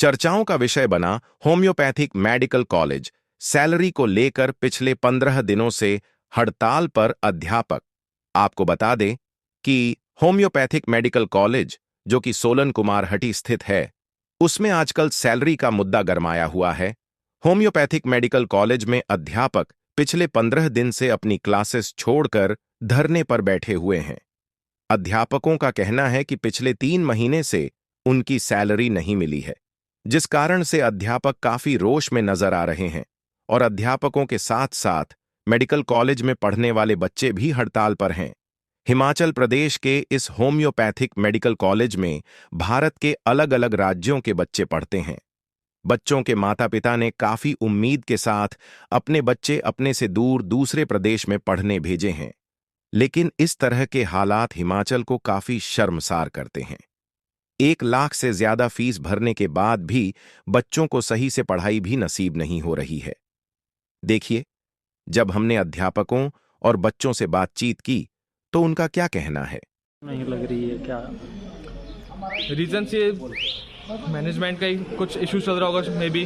चर्चाओं का विषय बना होम्योपैथिक मेडिकल कॉलेज। सैलरी को लेकर पिछले 15 दिनों से हड़ताल पर अध्यापक। आपको बता दें कि होम्योपैथिक मेडिकल कॉलेज, जो कि सोलन कुमारहटी स्थित है, उसमें आजकल सैलरी का मुद्दा गरमाया हुआ है। होम्योपैथिक मेडिकल कॉलेज में अध्यापक पिछले 15 दिन से अपनी क्लासेस छोड़कर धरने पर बैठे हुए हैं। अध्यापकों का कहना है कि पिछले 3 महीने से उनकी सैलरी नहीं मिली है, जिस कारण से अध्यापक काफी रोष में नजर आ रहे हैं और अध्यापकों के साथ साथ मेडिकल कॉलेज में पढ़ने वाले बच्चे भी हड़ताल पर हैं। हिमाचल प्रदेश के इस होम्योपैथिक मेडिकल कॉलेज में भारत के अलग अलग राज्यों के बच्चे पढ़ते हैं। बच्चों के माता पिता ने काफी उम्मीद के साथ अपने बच्चे अपने से दूर दूसरे प्रदेश में पढ़ने भेजे हैं, लेकिन इस तरह के हालात हिमाचल को काफी शर्मसार करते हैं। 1 लाख से ज्यादा फीस भरने के बाद भी बच्चों को सही से पढ़ाई भी नसीब नहीं हो रही है। देखिए, जब हमने अध्यापकों और बच्चों से बातचीत की तो उनका क्या कहना है। नहीं लग रही है क्या रीज़न से मैनेजमेंट का ही कुछ इश्यूज चल रहा होगा मे बी।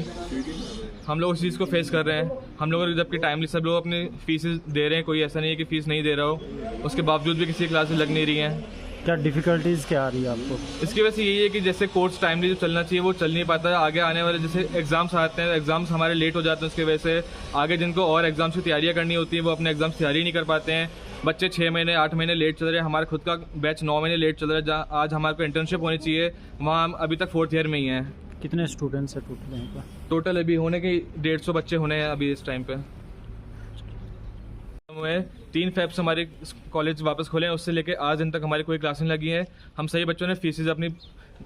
हम लोग उस चीज़ को फेस कर रहे हैं। हम लोग जबकि टाइमली सब लोग अपनी फीसेस दे रहे हैं, कोई ऐसा नहीं है कि फ़ीस नहीं दे रहा हो, उसके बावजूद भी किसी क्लासेस लग नहीं रही हैं। क्या डिफ़िकल्टीज़ क्या आ रही है आपको? इसकी वजह से यही है कि जैसे कोर्स टाइमली जो चलना चाहिए वो चल नहीं पाता है। आगे आने वाले जैसे एग्जाम्स आते हैं, एग्जाम्स हमारे लेट हो जाते हैं, उसकी वजह से आगे जिनको और एग्जाम्स की तैयारियाँ करनी होती हैं वो अपने एग्जाम्स की तैयारी नहीं कर पाते हैं। बच्चे 6 महीने 8 महीने लेट चल रहे हैं। हमारा खुद का बैच 9 महीने लेट चल रहा है। जहाँ आज हमारे को इंटर्नशिप होनी चाहिए, वहाँ हम अभी तक 4th ईयर में ही हैं। कितने स्टूडेंट्स हैं टोटल यहाँ पर? टोटल अभी होने के 150 बच्चे होने हैं अभी इस टाइम पे। 3 फेब से हमारे कॉलेज वापस खोले हैं, उससे लेके आज दिन तक हमारी कोई क्लास नहीं लगी है। हम सही बच्चों ने फीसेज अपनी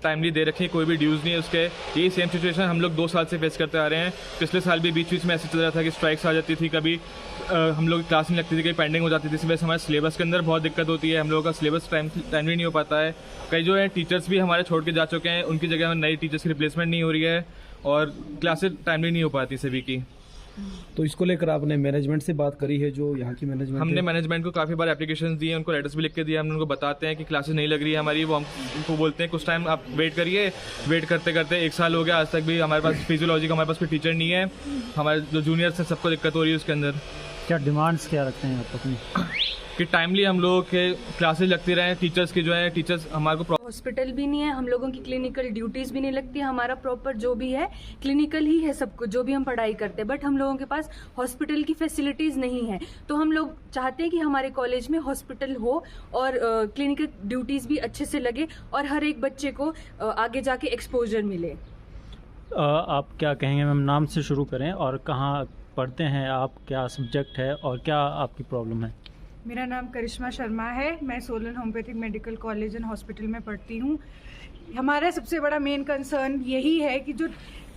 टाइमली दे रखी है, कोई भी ड्यूज़ नहीं है उसके। यही सेम सिचुएशन हम लोग 2 साल से फेस करते आ रहे हैं। पिछले साल भी बीच बीच में ऐसे चल रहा था कि स्ट्राइक्स आ जाती थी, कभी हम लोग क्लास नहीं लगती थी, कहीं पेंडिंग हो जाती थी। इस वजह से हमारे सिलेबस के अंदर बहुत दिक्कत होती है। हम लोगों का सिलेबस टाइमली नहीं हो पाता है। कई जो है टीचर्स भी हमारे छोड़ के जा चुके हैं, उनकी जगह नई टीचर्स की रिप्लेसमेंट नहीं हो रही है और क्लासेज टाइमली नहीं हो पाती सभी की। तो इसको लेकर आपने मैनेजमेंट से बात करी है? जो यहाँ की मैनेजमेंट हमने मैनेजमेंट को काफ़ी बार एप्लीकेशंस दिए, उनको लेटर्स भी लिख के दिए। हम उनको बताते हैं कि क्लासेस नहीं लग रही है हमारी, वो हम उनको बोलते हैं कुछ टाइम आप वेट करिए। वेट करते करते 1 साल हो गया, आज तक भी हमारे पास फिजियोलॉजी का हमारे पास कोई टीचर नहीं है। हमारे जो जूनियर्स हैं सबको दिक्कत हो रही है उसके अंदर। क्या डिमांड्स क्या रखते हैं आप अपनी? कि टाइमली हम लोगों के क्लासेस लगती रहें। टीचर्स की जो है, टीचर्स हमारे को हॉस्पिटल भी नहीं है, हम लोगों की क्लिनिकल ड्यूटीज़ भी नहीं लगती। हमारा प्रॉपर जो भी है क्लिनिकल ही है सब कुछ, जो भी हम पढ़ाई करते हैं, बट हम लोगों के पास हॉस्पिटल की फैसिलिटीज़ नहीं है। तो हम लोग चाहते हैं कि हमारे कॉलेज में हॉस्पिटल हो और क्लिनिकल ड्यूटीज़ भी अच्छे से लगे और हर एक बच्चे को आगे जाके एक्सपोजर मिले। आप क्या कहेंगे मैम? नाम से शुरू करें और कहाँ पढ़ते हैं आप, क्या सब्जेक्ट है और क्या आपकी प्रॉब्लम है? मेरा नाम करिश्मा शर्मा है। मैं Solan homeopathic medical college and hospital में पढ़ती हूँ। हमारा सबसे बड़ा मेन कंसर्न यही है कि जो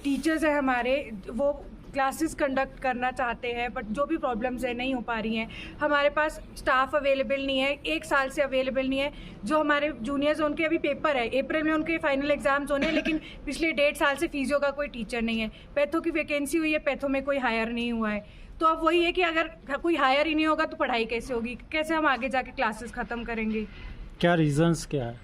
टीचर्स हैं हमारे, वो क्लासेस कंडक्ट करना चाहते हैं, बट जो भी प्रॉब्लम्स है नहीं हो पा रही हैं। हमारे पास स्टाफ अवेलेबल नहीं है, 1 साल से अवेलेबल नहीं है। जो हमारे जूनियर्स हैं उनके अभी पेपर है, अप्रैल में उनके फाइनल एग्जाम्स होने हैं, लेकिन पिछले 1.5 साल से फिजियो का कोई टीचर नहीं है। पैथो की वैकेंसी हुई है, पैथो में कोई हायर नहीं हुआ है। तो अब वही है कि अगर कोई हायर ही नहीं होगा तो पढ़ाई कैसे होगी, कैसे हम आगे जाके क्लासेस ख़त्म करेंगे? क्या रीजंस क्या है?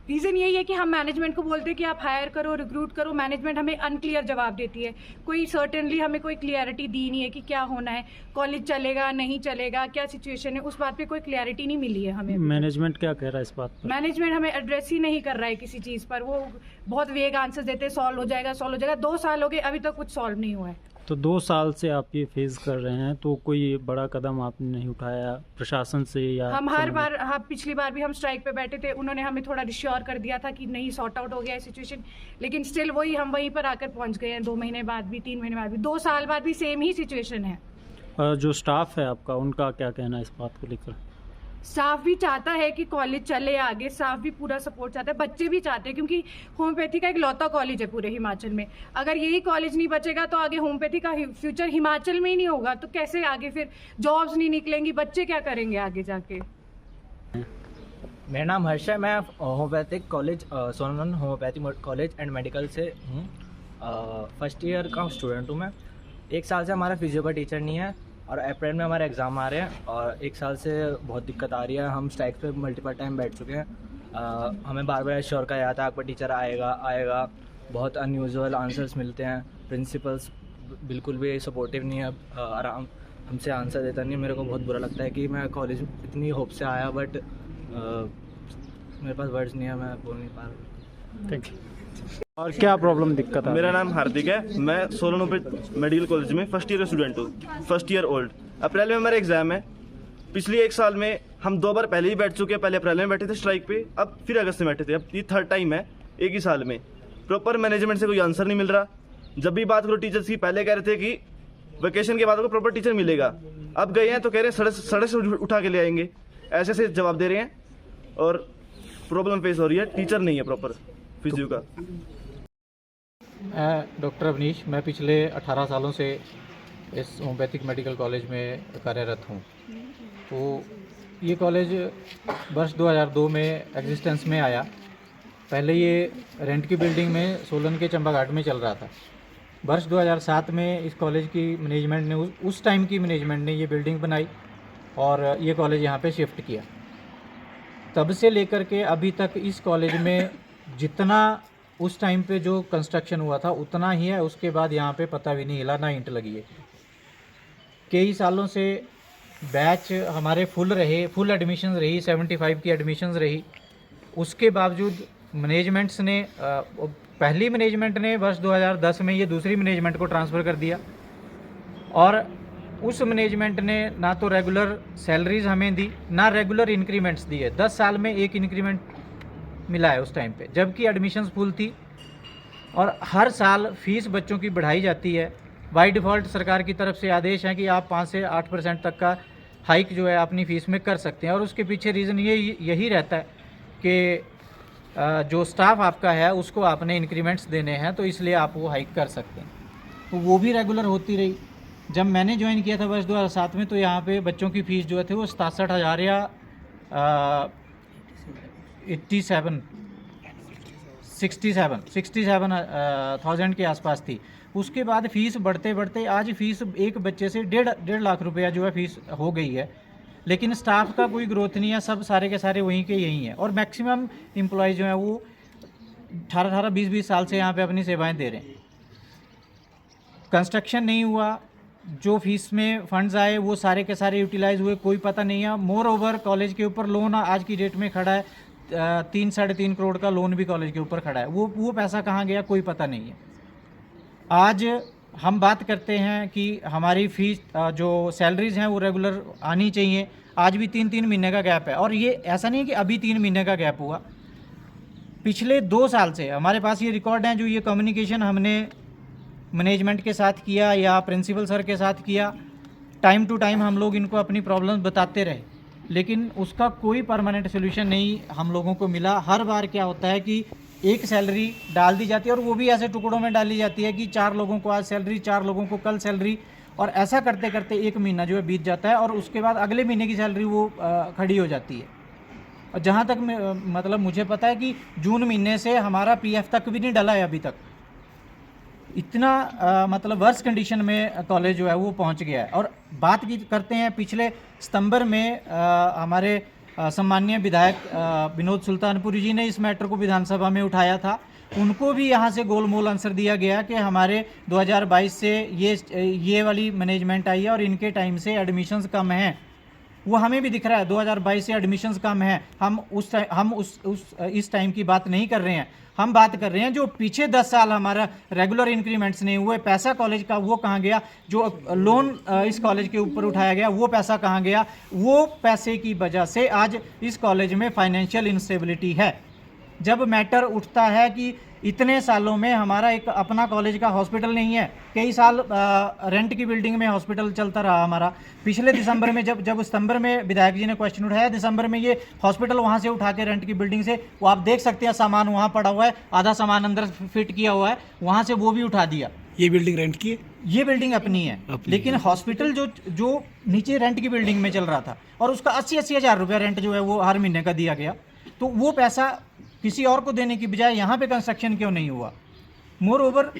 रीज़न यही है कि हम मैनेजमेंट को बोलते हैं कि आप हायर करो, रिक्रूट करो। मैनेजमेंट हमें अनक्लियर जवाब देती है। कोई सर्टेनली हमें कोई क्लियरिटी दी नहीं है कि क्या होना है, कॉलेज चलेगा नहीं चलेगा, क्या सिचुएशन है, उस बात पे कोई क्लियरिटी नहीं मिली है हमें। मैनेजमेंट क्या कह रहा है इस बात पर? मैनेजमेंट हमें एड्रेस ही नहीं कर रहा है किसी चीज़ पर। वो बहुत वेग आंसर देते हैं, सॉल्व हो जाएगा सॉल्व हो जाएगा। 2 साल हो गए, अभी तक कुछ सॉल्व नहीं हुआ है। तो 2 साल से आप ये फेस कर रहे हैं, तो कोई बड़ा कदम आपने नहीं उठाया प्रशासन से? या हम हर बार, हाँ पिछली बार भी हम स्ट्राइक पे बैठे थे, उन्होंने हमें थोड़ा रिश्योर कर दिया था कि नहीं सॉर्ट आउट हो गया है सिचुएशन, लेकिन स्टिल वही हम वहीं पर आकर पहुंच गए हैं। 2 महीने बाद भी, 3 महीने बाद भी, 2 साल बाद भी सेम ही सिचुएशन है। जो स्टाफ है आपका, उनका क्या कहना है इस बात को लेकर? स्टाफ भी चाहता है कि कॉलेज चले आगे, स्टाफ भी पूरा सपोर्ट चाहता है, बच्चे भी चाहते हैं, क्योंकि होम्योपैथी का एक लौता कॉलेज है पूरे हिमाचल में। अगर यही कॉलेज नहीं बचेगा तो आगे होम्योपैथी का फ्यूचर हिमाचल में ही नहीं होगा, तो कैसे आगे फिर जॉब्स नहीं निकलेंगी, बच्चे क्या करेंगे आगे जाके? मेरा नाम हर्ष है। मैं homeopathic college Solan homeopathic college and medical से हूँ। फर्स्ट ईयर का स्टूडेंट हूँ मैं। 1 साल से हमारा फिजियो का टीचर नहीं है और अप्रैल में हमारे एग्ज़ाम आ रहे हैं और 1 साल से बहुत दिक्कत आ रही है। हम स्ट्राइक पे मल्टीपल टाइम बैठ चुके हैं। हमें बार बार श्योर करा जाता है आपका टीचर आएगा आएगा, बहुत अनयूजुअल आंसर्स मिलते हैं। प्रिंसिपल्स बिल्कुल भी सपोर्टिव नहीं है, आराम हमसे आंसर देता नहीं है। मेरे को बहुत बुरा लगता है कि मैं कॉलेज इतनी होप से आया, बट मेरे पास वर्ड्स नहीं है, मैं बोल नहीं पा रहा। Thank you. और क्या प्रॉब्लम दिक्कत है? मेरा नाम हार्दिक है, मैं सोलन होम्योपैथिक मेडिकल कॉलेज में फर्स्ट ईयर का स्टूडेंट हूँ, फर्स्ट ईयर ओल्ड। अप्रैल में हमारा एग्जाम है। पिछली 1 साल में हम 2 बार पहले ही बैठ चुके हैं। पहले अप्रैल में बैठे थे स्ट्राइक पे, अब फिर अगस्त में बैठे थे। अब ये 3rd टाइम है 1 ही साल में। प्रॉपर मैनेजमेंट से कोई आंसर नहीं मिल रहा। जब भी बात करो टीचर्स की, पहले कह रहे थे कि वेकेशन के बाद आपको प्रॉपर टीचर मिलेगा, अब गए हैं तो कह रहे हैं सड़क से उठा के ले आएंगे, ऐसे ऐसे जवाब दे रहे हैं और प्रॉब्लम फेस हो रही है। टीचर नहीं है प्रॉपर फिजियो का। डॉक्टर अवनीश, मैं पिछले 18 सालों से इस होम्योपैथिक मेडिकल कॉलेज में कार्यरत हूँ। तो ये कॉलेज वर्ष 2002 में एग्जिस्टेंस में आया। पहले ये रेंट की बिल्डिंग में सोलन के चंबा घाट में चल रहा था। वर्ष 2007 में इस कॉलेज की मैनेजमेंट ने, उस टाइम की मैनेजमेंट ने ये बिल्डिंग बनाई और ये कॉलेज यहाँ पे शिफ्ट किया। तब से लेकर के अभी तक इस कॉलेज में जितना उस टाइम पे जो कंस्ट्रक्शन हुआ था उतना ही है। उसके बाद यहाँ पे पता भी नहीं हिला, ना ईंट लगी है। कई सालों से बैच हमारे फुल रहे, फुल एडमिशन्स रही, 75 की एडमिशन्स रही। उसके बावजूद मैनेजमेंट्स ने, पहली मैनेजमेंट ने वर्ष 2010 में ये दूसरी मैनेजमेंट को ट्रांसफ़र कर दिया और उस मैनेजमेंट ने ना तो रेगुलर सैलरीज हमें दी, ना रेगुलर इंक्रीमेंट्स दिए। 10 साल में एक इंक्रीमेंट मिला है उस टाइम पे, जबकि एडमिशन्स फुल थी। और हर साल फीस बच्चों की बढ़ाई जाती है। बाय डिफ़ॉल्ट सरकार की तरफ से आदेश है कि आप 5 से 8% तक का हाइक जो है अपनी फ़ीस में कर सकते हैं। और उसके पीछे रीज़न यही रहता है कि जो स्टाफ आपका है उसको आपने इंक्रीमेंट्स देने हैं, तो इसलिए आप वो हाइक कर सकते हैं। तो वो भी रेगुलर होती रही। जब मैंने ज्वाइन किया था वर्ष 2007 में, तो यहाँ पे बच्चों की फ़ीस जो थे वो 67,000 या 67,000 के आसपास थी। उसके बाद फ़ीस बढ़ते बढ़ते आज फ़ीस एक बच्चे से 1.5 लाख रुपया जो है फ़ीस हो गई है। लेकिन स्टाफ का कोई ग्रोथ नहीं है, सब सारे के सारे वहीं के यहीं हैं। और मैक्सिमम एम्प्लॉय जो हैं वो 18-18, 20-20 साल से यहाँ पे अपनी सेवाएं दे रहे हैं। कंस्ट्रक्शन नहीं हुआ, जो फीस में फंड्स आए वो सारे के सारे यूटिलाइज हुए, कोई पता नहीं है। मोर ओवर कॉलेज के ऊपर लोन आज की डेट में खड़ा है, 3-3.5 करोड़ का लोन भी कॉलेज के ऊपर खड़ा है। वो पैसा कहाँ गया कोई पता नहीं है। आज हम बात करते हैं कि हमारी फ़ीस जो सैलरीज़ हैं वो रेगुलर आनी चाहिए। आज भी 3-3 महीने का गैप है। और ये ऐसा नहीं है कि अभी 3 महीने का गैप हुआ, पिछले 2 साल से हमारे पास ये रिकॉर्ड हैं। जो ये कम्युनिकेशन हमने मैनेजमेंट के साथ किया या प्रिंसिपल सर के साथ किया, टाइम टू टाइम हम लोग इनको अपनी प्रॉब्लम बताते रहे, लेकिन उसका कोई परमानेंट सोल्यूशन नहीं हम लोगों को मिला। हर बार क्या होता है कि एक सैलरी डाल दी जाती है और वो भी ऐसे टुकड़ों में डाली जाती है कि 4 लोगों को आज सैलरी, 4 लोगों को कल सैलरी, और ऐसा करते करते 1 महीना जो है बीत जाता है और उसके बाद अगले महीने की सैलरी वो खड़ी हो जाती है। और जहाँ तक मतलब मुझे पता है कि जून महीने से हमारा पीएफ तक भी नहीं डला है अभी तक। इतना मतलब वर्स कंडीशन में कॉलेज जो है वो पहुँच गया है। और बात करते हैं पिछले सितंबर में हमारे सम्माननीय विधायक विनोद सुल्तानपुरी जी ने इस मैटर को विधानसभा में उठाया था। उनको भी यहाँ से गोलमोल आंसर दिया गया कि हमारे 2022 से ये वाली मैनेजमेंट आई है और इनके टाइम से एडमिशन्स कम हैं। वो हमें भी दिख रहा है 2022 से एडमिशन्स कम हैं। हम इस टाइम की बात नहीं कर रहे हैं, हम बात कर रहे हैं जो पीछे 10 साल हमारा रेगुलर इंक्रीमेंट्स नहीं हुए। पैसा कॉलेज का वो कहाँ गया? जो लोन इस कॉलेज के ऊपर उठाया गया वो पैसा कहाँ गया? वो पैसे की वजह से आज इस कॉलेज में फाइनेंशियल इंस्टेबिलिटी है। जब मैटर उठता है कि इतने सालों में हमारा एक अपना कॉलेज का हॉस्पिटल नहीं है, कई साल रेंट की बिल्डिंग में हॉस्पिटल चलता रहा हमारा। पिछले दिसंबर में जब सितंबर में विधायक जी ने क्वेश्चन उठाया, दिसंबर में ये हॉस्पिटल वहाँ से उठा के रेंट की बिल्डिंग से, वो आप देख सकते हैं सामान वहाँ पड़ा हुआ है, आधा सामान अंदर फिट किया हुआ है, वहाँ से वो भी उठा दिया। ये बिल्डिंग रेंट की है? ये बिल्डिंग अपनी है, लेकिन हॉस्पिटल जो नीचे रेंट की बिल्डिंग में चल रहा था और उसका 80-80 हज़ार रुपया रेंट जो है वो हर महीने का दिया गया। तो वो पैसा किसी और को देने की बजाय यहाँ पे कंस्ट्रक्शन क्यों नहीं हुआ? मोर ओवर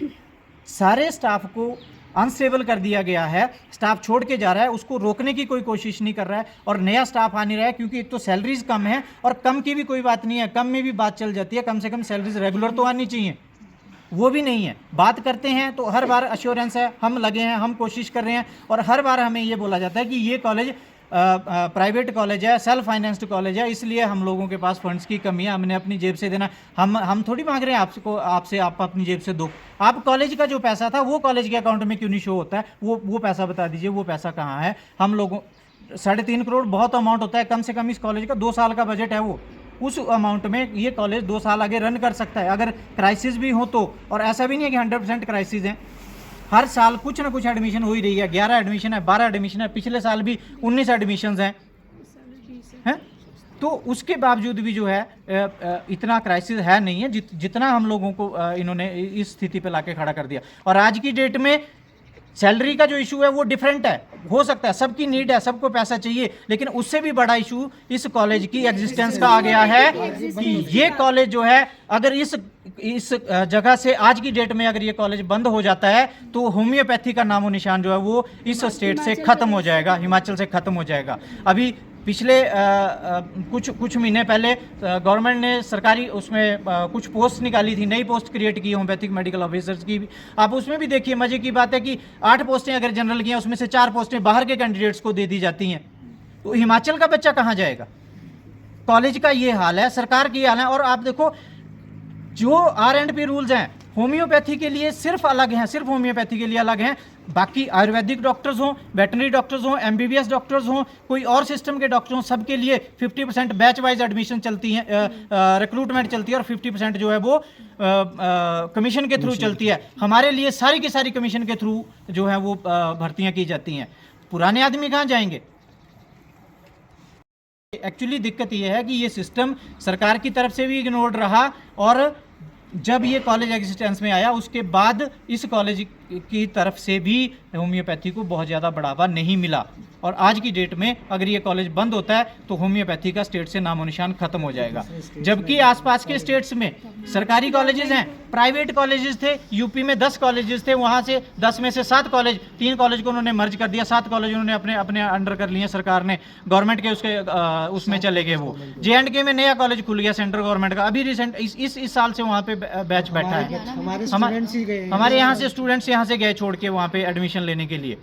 सारे स्टाफ को अनस्टेबल कर दिया गया है। स्टाफ छोड़ के जा रहा है, उसको रोकने की कोई कोशिश नहीं कर रहा है और नया स्टाफ आ नहीं रहा है, क्योंकि एक तो सैलरीज कम है और कम की भी कोई बात नहीं है, कम में भी बात चल जाती है, कम से कम सैलरीज रेगुलर तो आनी चाहिए। वो भी नहीं है। बात करते हैं तो हर बार अश्योरेंस है, हम लगे हैं, हम कोशिश कर रहे हैं, और हर बार हमें ये बोला जाता है कि ये कॉलेज प्राइवेट कॉलेज है, सेल्फ फाइनेंस्ड कॉलेज है, इसलिए हम लोगों के पास फंड्स की कमी है, हमने अपनी जेब से देना। हम थोड़ी मांग रहे हैं आपसे आप अपनी जेब से दो। आप कॉलेज का जो पैसा था वो कॉलेज के अकाउंट में क्यों नहीं शो होता है? वो पैसा बता दीजिए, वो पैसा कहाँ है? हम लोगों 3.5 करोड़ बहुत अमाउंट होता है, कम से कम इस कॉलेज का 2 साल का बजट है वो। उस अमाउंट में ये कॉलेज 2 साल आगे रन कर सकता है अगर क्राइसिस भी हो तो। और ऐसा भी नहीं है कि 100% क्राइसिस है, हर साल कुछ ना कुछ एडमिशन हो ही रही है। 11 एडमिशन है, 12 एडमिशन है, पिछले साल भी 19 एडमिशन्स हैं। तो उसके बावजूद भी जो है इतना क्राइसिस है नहीं है जितना हम लोगों को इन्होंने इस स्थिति पे लाके खड़ा कर दिया। और आज की डेट में सैलरी का जो इशू है वो डिफरेंट है, हो सकता है सबकी नीड है, सबको पैसा चाहिए, लेकिन उससे भी बड़ा इशू इस कॉलेज की एग्जिस्टेंस का आ गया है कि ये कॉलेज जो है अगर इस जगह से आज की डेट में अगर ये कॉलेज बंद हो जाता है तो होम्योपैथी का नामो निशान जो है वो इस स्टेट से खत्म हो जाएगा, हिमाचल से खत्म हो जाएगा। अभी पिछले कुछ महीने पहले गवर्नमेंट ने सरकारी उसमें कुछ पोस्ट निकाली थी, नई पोस्ट क्रिएट की होम्योपैथिक मेडिकल ऑफिसर्स की। आप उसमें भी देखिए, मजे की बात है कि 8 पोस्टें अगर जनरल की हैं उसमें से 4 पोस्टें बाहर के कैंडिडेट्स को दे दी जाती हैं। तो हिमाचल का बच्चा कहाँ जाएगा? कॉलेज का ये हाल है, सरकार की हाल है। और आप देखो जो R&P रूल्स हैं होम्योपैथी के लिए सिर्फ अलग हैं, सिर्फ होम्योपैथी के लिए अलग हैं। बाकी आयुर्वेदिक डॉक्टर्स हों, वेटनरी डॉक्टर्स हों, MBBS डॉक्टर्स हों, कोई और सिस्टम के डॉक्टर्स हों, सबके लिए 50% बैच वाइज एडमिशन चलती है, रिक्रूटमेंट चलती है, और 50% जो है वो कमीशन के थ्रू चलती है। हमारे लिए सारी की सारी कमीशन के थ्रू जो है वो भर्तियाँ की जाती हैं। पुराने आदमी कहाँ जाएंगे? एक्चुअली दिक्कत ये है कि ये सिस्टम सरकार की तरफ से भी इग्नोर्ड रहा, और जब ये कॉलेज एग्जिस्टेंस में आया उसके बाद इस कॉलेज की तरफ से भी होम्योपैथी को बहुत ज़्यादा बढ़ावा नहीं मिला। और आज की डेट में अगर ये कॉलेज बंद होता है तो होम्योपैथी का स्टेट से नामो निशान खत्म हो जाएगा। जबकि आसपास के स्टेट्स में सरकारी कॉलेजेस हैं, प्राइवेट कॉलेजेस थे। यूपी में 10 कॉलेजेस थे, वहाँ से 10 में से 7 कॉलेज, 3 कॉलेज को उन्होंने मर्ज कर दिया, 7 कॉलेज उन्होंने अपने अंडर कर लिए सरकार ने, गवर्नमेंट के उसमें चले गए वो। JNK में नया कॉलेज खुल गया सेंट्रल गवर्नमेंट का, अभी रिसेंट इस साल से वहाँ पे बैच बैठा है। हमारे यहाँ से स्टूडेंट्स यहाँ से गए छोड़ के वहाँ पे एडमिशन लेने के लिए।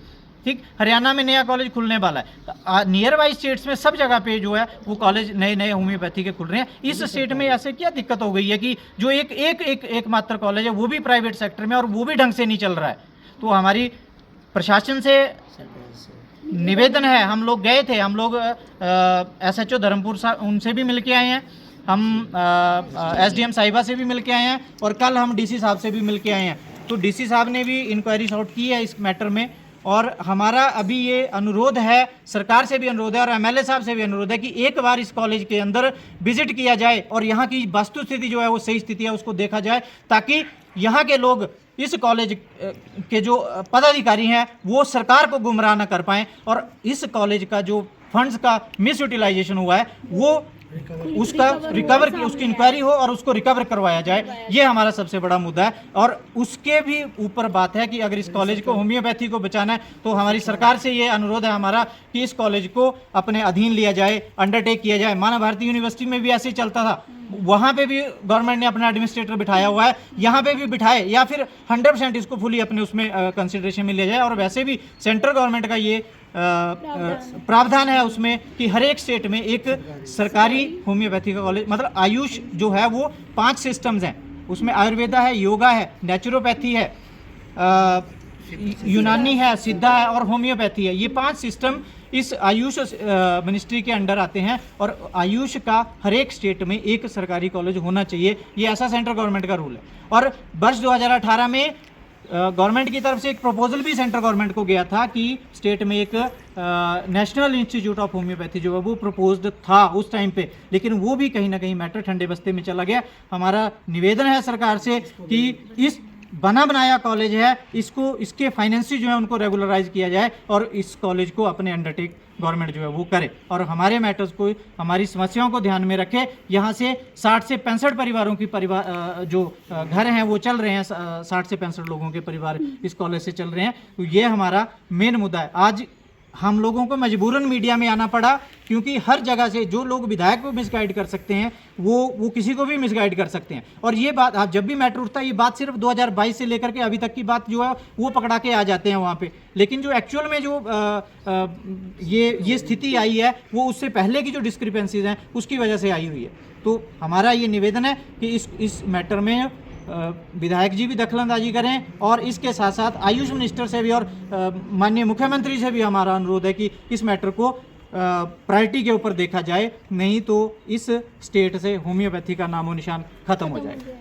ठीक, हरियाणा में नया कॉलेज खुलने वाला है। नियर बाई स्टेट्स में सब जगह पे जो है वो कॉलेज नए होम्योपैथी के खुल रहे हैं। इस स्टेट में ऐसे क्या दिक्कत हो गई है कि जो एक मात्र कॉलेज है वो भी प्राइवेट सेक्टर में और वो भी ढंग से नहीं चल रहा है? तो हमारी प्रशासन से निवेदन है, हम लोग गए थे, हम लोग SHO धर्मपुर साहब उनसे भी मिल के आए हैं, हम SDM साहिबा से भी मिल के आए हैं, और कल हम DC साहब से भी मिल के आए हैं। तो DC साहब ने भी इंक्वायरी सॉर्ट की है इस मैटर में, और हमारा अभी ये अनुरोध है, सरकार से भी अनुरोध है और MLA साहब से भी अनुरोध है कि एक बार इस कॉलेज के अंदर विजिट किया जाए और यहाँ की वस्तु स्थिति जो है वो सही स्थिति है उसको देखा जाए, ताकि यहाँ के लोग इस कॉलेज के जो पदाधिकारी हैं वो सरकार को गुमराह न कर पाएँ, और इस कॉलेज का जो फंड्स का मिस यूटिलाइजेशन हुआ है वो उसका रिकवर की उसकी इंक्वायरी हो और उसको रिकवर करवाया जाए। ये हमारा सबसे बड़ा मुद्दा है। और उसके भी ऊपर बात है कि अगर इस कॉलेज को होम्योपैथी को बचाना है तो हमारी सरकार से ये अनुरोध है हमारा कि इस कॉलेज को अपने अधीन लिया जाए, अंडरटेक किया जाए। मानव भारती यूनिवर्सिटी में भी ऐसे ही चलता था, वहाँ पे भी गवर्नमेंट ने अपना एडमिनिस्ट्रेटर बिठाया हुआ है, यहाँ पे भी बिठाए, या फिर 100% इसको फुली अपने उसमें कंसिडरेशन में लिया जाए। और वैसे भी सेंट्रल गवर्नमेंट का ये प्रावधान है उसमें कि हर एक स्टेट में एक सरकारी होम्योपैथी का कॉलेज, मतलब आयुष जो है वो 5 सिस्टम्स हैं, उसमें आयुर्वेदा है, योगा है, नेचुरोपैथी है, यूनानी है, सिद्धा है और होम्योपैथी है। ये 5 सिस्टम इस आयुष मिनिस्ट्री के अंडर आते हैं, और आयुष का हर एक स्टेट में एक सरकारी कॉलेज होना चाहिए, ये ऐसा सेंट्रल गवर्नमेंट का रूल है। और वर्ष 2018 में गवर्नमेंट की तरफ से एक प्रपोजल भी सेंट्रल गवर्नमेंट को गया था कि स्टेट में एक नेशनल इंस्टीट्यूट ऑफ होम्योपैथी जो है वो प्रपोज्ड था उस टाइम पे, लेकिन वो भी कहीं ना कहीं मैटर ठंडे बस्ते में चला गया। हमारा निवेदन है सरकार से कि इस बना बनाया कॉलेज है, इसको इसके फाइनेंस जो है उनको रेगुलराइज किया जाए और इस कॉलेज को अपने अंडरटेक गवर्नमेंट जो है वो करे, और हमारे मैटर्स को, हमारी समस्याओं को ध्यान में रखे। यहाँ से 60 से 65 परिवारों की जो घर हैं वो चल रहे हैं, 60 से 65 लोगों के परिवार इस कॉलेज से चल रहे हैं। तो ये हमारा मेन मुद्दा है। आज हम लोगों को मजबूरन मीडिया में आना पड़ा, क्योंकि हर जगह से जो लोग विधायक को मिसगाइड कर सकते हैं वो किसी को भी मिसगाइड कर सकते हैं। और ये बात आप जब भी मैटर उठता है, ये बात सिर्फ 2022 से लेकर के अभी तक की बात जो है वो पकड़ा के आ जाते हैं वहाँ पे, लेकिन जो एक्चुअल में जो ये स्थिति आई है वो उससे पहले की जो डिस्क्रिपेंसीज हैं उसकी वजह से आई हुई है। तो हमारा ये निवेदन है कि इस मैटर में विधायक जी भी दखलंदाजी करें, और इसके साथ साथ आयुष मिनिस्टर से भी और माननीय मुख्यमंत्री से भी हमारा अनुरोध है कि इस मैटर को प्रायोरिटी के ऊपर देखा जाए, नहीं तो इस स्टेट से होम्योपैथी का नामो निशान खत्म हो जाएगा।